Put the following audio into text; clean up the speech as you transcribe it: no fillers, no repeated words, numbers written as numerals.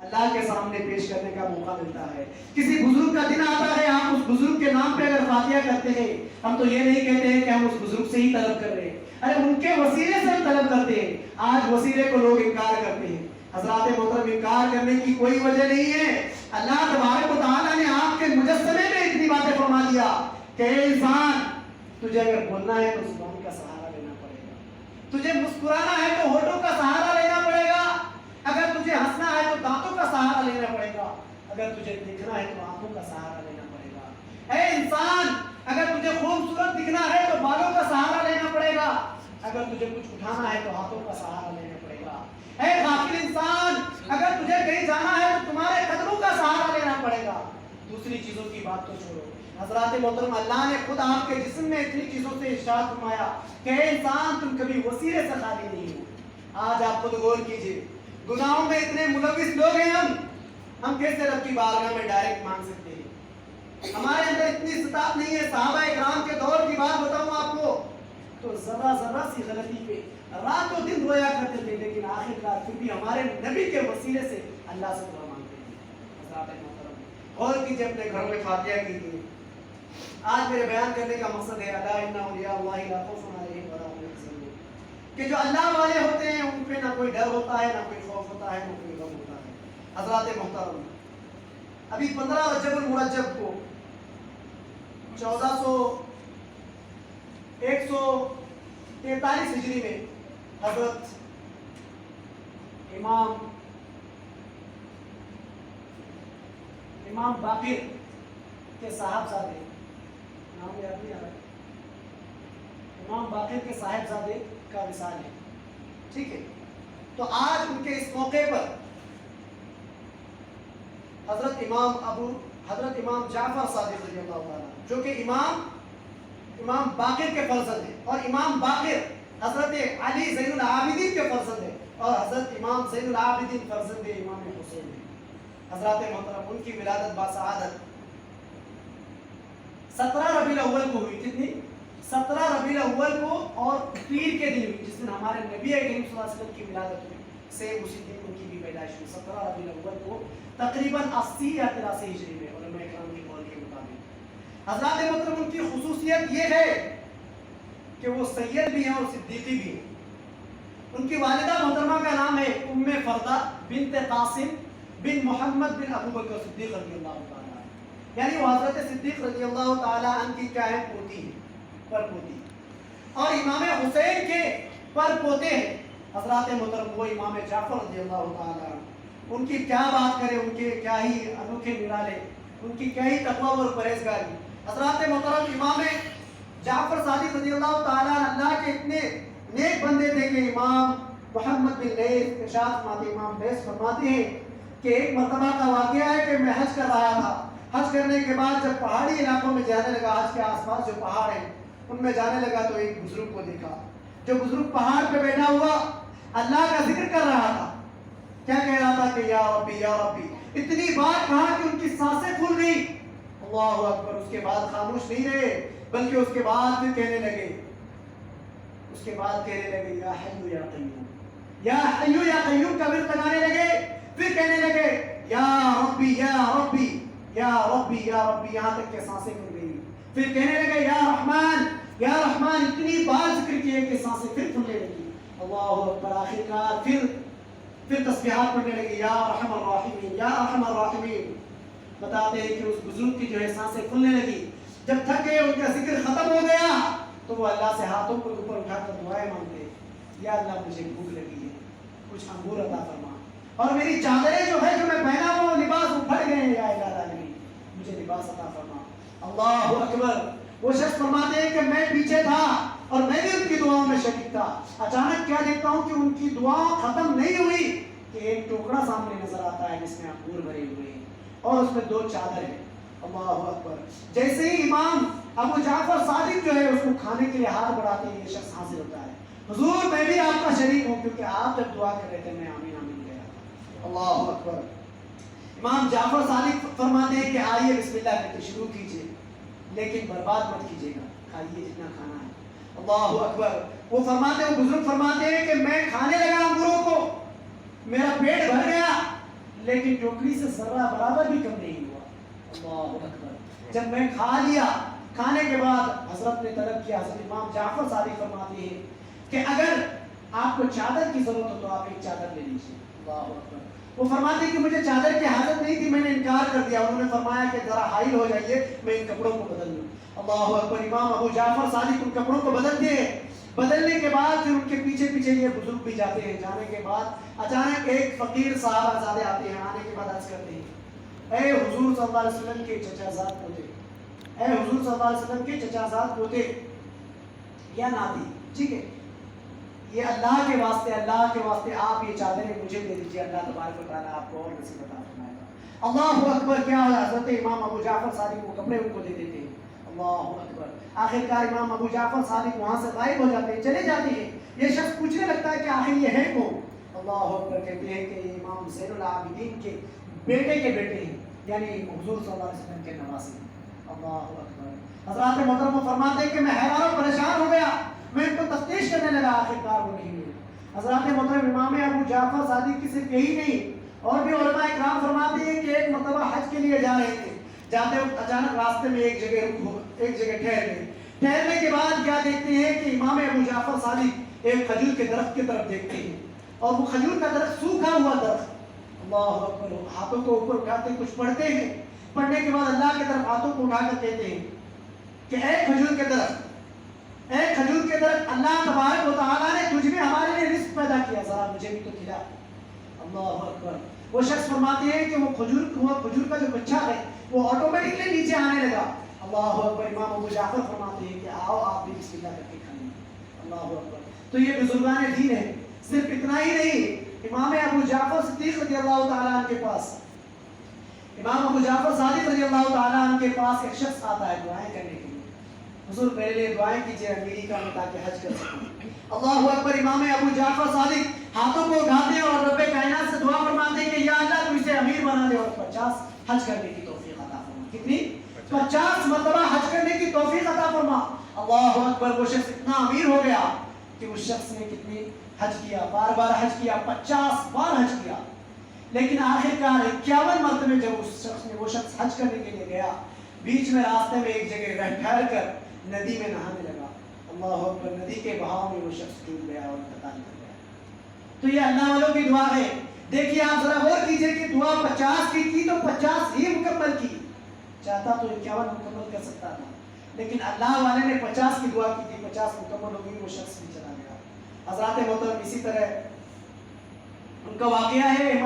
اللہ کے سامنے پیش کرنے کا موقع ملتا ہے. کسی بزرگ کا دن آتا ہے, آپ اس بزرگ کے نام پہ اگر فاتحہ کرتے ہیں, ہم تو یہ نہیں کہتے ہیں کہ ہم اس بزرگ سے ہی طلب کر رہے ہیں, ارے ان کے وسیلے سے ہم طلب کرتے ہیں. آج وسیلے کو لوگ انکار کرتے ہیں. حضرات محترم, انکار کرنے کی کوئی وجہ نہیں ہے. اللہ تبارک و تعالیٰ نے آپ کے مجسمے میں اتنی باتیں فرما دیا کہ اے انسان, تجھے اگر بولنا ہے تو زبان کا سہارا لینا پڑے گا, تجھے مسکرانا ہے تو ہونٹوں کا سہارا لینا پڑے گا, اگر تجھے ہنسنا ہے تو دانتوں کا سہارا لینا پڑے گا, اگر تجھے دکھنا ہے تو آنکھوں کا سہارا لینا پڑے گا. اے انسان, اگر تجھے خوبصورت دکھنا ہے تو بالوں کا سہارا لینا پڑے گا, اگر تجھے کچھ اٹھانا ہے تو ہاتھوں کا سہارا لینا پڑے گا. اے غافل انسان, اگر تجھے کہیں جانا ہے تو تمہارے قدموں کا سہارا لینا پڑے گا. دوسری چیزوں کی بات تو چھوڑو. حضرات محترم, اللہ نے خود آپ کے جسم میں اتنی چیزوں سے ارشاد فرمایا کہ اے انسان, تم کبھی وسیلے سے خالی نہیں ہو. آج آپ خود غور کیجئے, گناہوں میں اتنے ملوث لوگ ہیں ہم کیسے رب کی بارگاہ میں ڈائریکٹ مانگ سکتے ہیں؟ ہمارے اندر اتنی استطاعت نہیں ہے. صحابہ کرام کے دور کی بات بتاؤں آپ کو تو ذرا ذرا سی غلطی پہ رات و دن رویا کرتے تھے, لیکن آخرکار پھر بھی ہمارے نبی کے وسیلے سے اللہ سے دعا مانگتے ہیں. حضرات محترم, غور کیجئے اپنے گھروں میں فاتحہ کیجئے. آج میرے بیان کرنے کا مقصد ہے الا ان اولیاء اللہ لا خوف علیہم ولا هم يحزنون, کہ جو اللہ والے ہوتے ہیں ان پہ نہ کوئی ڈر ہوتا ہے, نہ کوئی خوف ہوتا ہے, نہ کوئی غم ہوتا ہے. حضرات محترم, ابھی 15 رجب المرجب کو 143 ہجری میں حضرت امام باقر کے صاحبزادے, نام یاد نہیں آ رہا, امام باقر کے صاحبزادے کا وصال ہے. ٹھیک ہے, تو آج ان کے اس موقع پر حضرت امام جعفر صادق رضی اللہ تعالیٰ, جو کہ امام باقر کے فرزند ہیں, اور امام باقر حضرت علی زین العابدین کے فرزند ہیں, اور حضرت امام زین العابدین فرزند امام حسین ہیں. حضرات محترم, ان کی ولادت باسعادت 17 ربیع الاول کو ہوئی. کتنی؟ 17 ربیع الاول کو, اور پیر کے دن ہوئی, جس دن ہمارے نبی کریم صلی اللہ علیہ وسلم کی ولادت ہوئی. سیم اسی دن ان کی بھی پیدائش ہوئی, 17 ربیع الاول کو, تقریباً 80 یا 83 ہجری میں علماء کرام کی قول کے مطابق. حضرات محترم, ان کی خصوصیت یہ ہے کہ وہ سید بھی ہیں اور صدیقی بھی ہیں. ان کی والدہ محترمہ کا نام ہے ام فردہ بنت قاسم بن محمد بن ابو بکر صدیق رضی اللہ تعالیٰ, یعنی وہ حضرت صدیق رضی اللہ تعالیٰ عنہ کی کیا ہے؟ پوتی ہے, پر پوتی, اور امام حسین کے پر پوتے ہیں. حضرات محترم, وہ امام جعفر رضی اللہ تعالیٰ, ان کی کیا بات کرے, ان کے کیا ہی انوکھے نرالے, ان کی کیا ہی تقویٰ اور پرہیزگاری. حضرات محترم, امام جعفر صادق رضی اللہ تعالیٰ اللہ کے اتنے نیک بندے تھے کہ امام محمد بن لیث ارشاد فرماتے, امام لیث فرماتے ہیں کہ ایک مرتبہ کا واقعہ ہے کہ میں حج کر رہا تھا. حج کرنے کے بعد جب پہاڑی علاقوں میں جانے لگا, حج کے آس پاس جو پہاڑ ہیں ان میں جانے لگا, تو ایک بزرگ کو دیکھا. جو بزرگ پہاڑ پہ بیٹھا ہوا اللہ کا ذکر کر رہا تھا. کیا کہہ رہا تھا کہ یا ربی یا ربی. اتنی بات کہا کہ ان کی سانسیں پھول گئی. اللہ اکبر. اس کے بعد خاموش نہیں رہے, بلکہ اس کے بعد پھر کہنے لگے یا حی یا قیوم, یا حی یا قیوم کا ورد لگانے لگے. پھر کہنے لگے یا ربی یا ربی یا ربی یا ربی, یہاں تک کہ سانسیں پھول گئی. پھر کہنے لگے یا رحمان یا رحمان. اتنی بار ذکر کیے کہ سانسیں پھر پھولنے لگی. اللہ اکبر. آخرکار پھر تسبیحات پڑھنے لگے یا ارحم الراحمین یا ارحم الراحمین. بتاتے ہیں کہ اس بزرگ کی جو ہے سانسیں کھلنے لگی. جب تھک گئے, ان کا ذکر ختم ہو گیا, تو وہ اللہ سے ہاتھوں کو اوپر اٹھا کر دعائیں مانگتے, یا اللہ مجھے بھوک لگی ہے, کچھ انگور عطا فرما, اور میری چادریں جو ہے جو میں پہنا ہوا وہ لباس اپھڑ گئے ہیں, یا الہ العالمین مجھے لباس عطا فرما. اللہ اکبر. وہ شخص فرماتے ہیں کہ میں پیچھے تھا اور میں بھی ان کی دعاؤں میں شریک تھا. اچانک کیا دیکھتا ہوں کہ ان کی دعا ختم نہیں ہوئی کہ ایک ٹوکرا سامنے نظر آتا ہے جس میں انگور بھرے ہوئے ہیں, اور اس میں 2 چادر ہیں. اللہ اکبر. جیسے ہی امام ابو جعفر صادق جو ہے اس کو کھانے کے لیے ہاتھ بڑھاتے ہیں, یہ شخص حاضر ہوتا ہے. حضور میں بھی آپ کا شریک ہوں, کیونکہ آپ جب دعا کر رہے تھے میں آمین آمین کہہ رہا تھا. اللہ اکبر. امام جعفر صادق فرماتے ہیں کہ آئیے بسم اللہ کہتے شروع کیجئے, لیکن برباد مت کیجئے گا, کھائیے جتنا کھانا ہے. اللہ اکبر. وہ بزرگ فرماتے ہیں کہ میں کھانے لگا انگوروں کو, میرا پیٹ بھر گیا, لیکن ٹوکری سے ذرہ برابر بھی کم نہیں ہوا. اللہ اکبر. جب میں کھا لیا, کھانے کے بعد حضرت نے طلب کیا. حضرت امام جعفر صادق فرماتے ہیں کہ اگر آپ کو چادر کی ضرورت ہو تو آپ ایک چادر لے لیجیے. اللہ اکبر. وہ فرماتے ہیں کہ مجھے چادر کی حاجت نہیں تھی, میں نے انکار کر دیا. انہوں نے فرمایا کہ ذرا حائل ہو جائیے, میں ان کپڑوں کو بدل لوں. اللہ اکبر. امام ابو جعفر صادق ان کپڑوں کو بدلتے ہیں. بدلنے کے بعد پھر ان کے پیچھے پیچھے یہ بزرگ بھی جاتے ہیں. جانے کے بعد اچانک ایک فقیر صاحب آزادے آتے ہیں. آنے کے بعد عرض کرتے ہیں, اے حضور صلی اللہ علیہ وسلم کے چچا زاد پوتے, اے حضور صلی اللہ علیہ وسلم کے چچا زاد پوتے یا ناتی, ٹھیک ہے, یہ اللہ کے واسطے آپ یہ چادریں مجھے دے دیجیے. اللہ تبارک و تعالیٰ آپ کو اور نصیب عطا فرمائے گا. اللہ اکبر. کیا ہوا, حضرت امام ابو جعفر صادق وہ کپڑے ان کو دے دیتے ہیں. اللہ اکبر. آخر کار امام ابو جعفر صادق وہاں سے غائب ہو جاتے ہیں, چلے جاتے ہیں. یہ شخص پوچھنے لگتا ہے کہ آخر یہ ہے کون. اللہ اکبر. کہتے ہیں کہ یہ امام زین العابدین کے بیٹے کے بیٹے ہیں, یعنی حضور صلی اللہ علیہ وسلم کے نواسے. اللہ اکبر. حضرات محترم فرماتے ہیں کہ میں حیران و پریشان ہو گیا. میں ان کو تفتیش کرنے لگا, آخر کار وہ نہیں ملے. حضرات محترم امام ابو جعفر صادق کی صرف یہی نہیں, اور بھی علماء اکرام فرماتے ہیں کہ ایک مرتبہ حج کے لیے جا رہے تھے. جاتے وقت اچانک راستے میں ایک جگہ ٹھہر گئے. ٹھہرنے کے بعد کیا دیکھتے ہیں کہ امام ابو جعفر صادق ایک کھجور کے درخت کی طرف دیکھتے ہیں, اور وہ کھجور کا درخت سوکھا ہوا درخت. اللہ اکبر. ہاتھوں کو اوپر اٹھاتے کچھ پڑھتے ہیں. پڑھنے کے بعد اللہ کی طرف ہاتھوں کو اٹھا کر کہتے ہیں کہ اے کھجور کے درخت, اے کھجور کے درخت, اللہ تبارک و تعالیٰ نے تجھ میں ہمارے لیے رزق پیدا کیا, ذرا مجھے بھی تو کھلا. اللہ اکبر. وہ شخص فرماتے ہیں کہ وہ کھجور کا جو گچھا ہے وہ آٹومیٹکلی نیچے آنے لگا. اللہ اکبر. امام ابو جعفر فرماتے ہیں کہ آؤ آپ بھی بسم اللہ کر کے کھائیں. اللہ اکبر. تو یہ بزرگان دین ہے. صرف اتنا ہی نہیں, امام ابو جعفر صدیق رضی اللہ تعالیٰ عنہ کے پاس, امام ابو جعفر صادق رضی اللہ تعالیٰ عنہ کے پاس ایک شخص آتا ہے دعائیں کرنے کے لیے. حضور میرے لیے دعائیں کیجیے امیری کا, میں تاکہ حج کر سکوں. اللہ اکبر. امام ابو جعفر صادق ہاتھوں کو اٹھاتے ہیں اور رب کائنات سے دعا فرماتے ہیں کہ یا اللہ تو اسے امیر بنا دے اور 50 حج کرنے کی توفیق عطا فرما. کتنی؟ 50 مرتبہ حج کرنے کی توفیق عطا فرما. اللہ اکبر. وہ شخص اتنا امیر ہو گیا کہ اس شخص نے کتنی حج کیا, بار بار حج کیا, 50 بار حج کیا. لیکن آخر کار 51 مرتبہ جب وہ شخص حج کرنے کے لیے گیا, بیچ میں راستے میں ایک جگہ ٹھہر کر ندی میں نہانے لگا. اللہ اکبر. ندی کے بہاؤ میں وہ شخص ڈوب گیا اور انتقال کر گیا. تو یہ اللہ والوں کی دعا ہے. دیکھیے آپ ذرا غور کیجئے کہ دعا 50 کی تھی تو 50 ہی مکمل کی. چاہتا تو 51 مکمل کر سکتا تھا, لیکن اللہ والے نے 50 کی دعا کی تھی, 50 مکمل ہو گئی, وہ شخص بھی چلا گیا. حضرات محترم اسی طرح ان کا واقعہ ہے.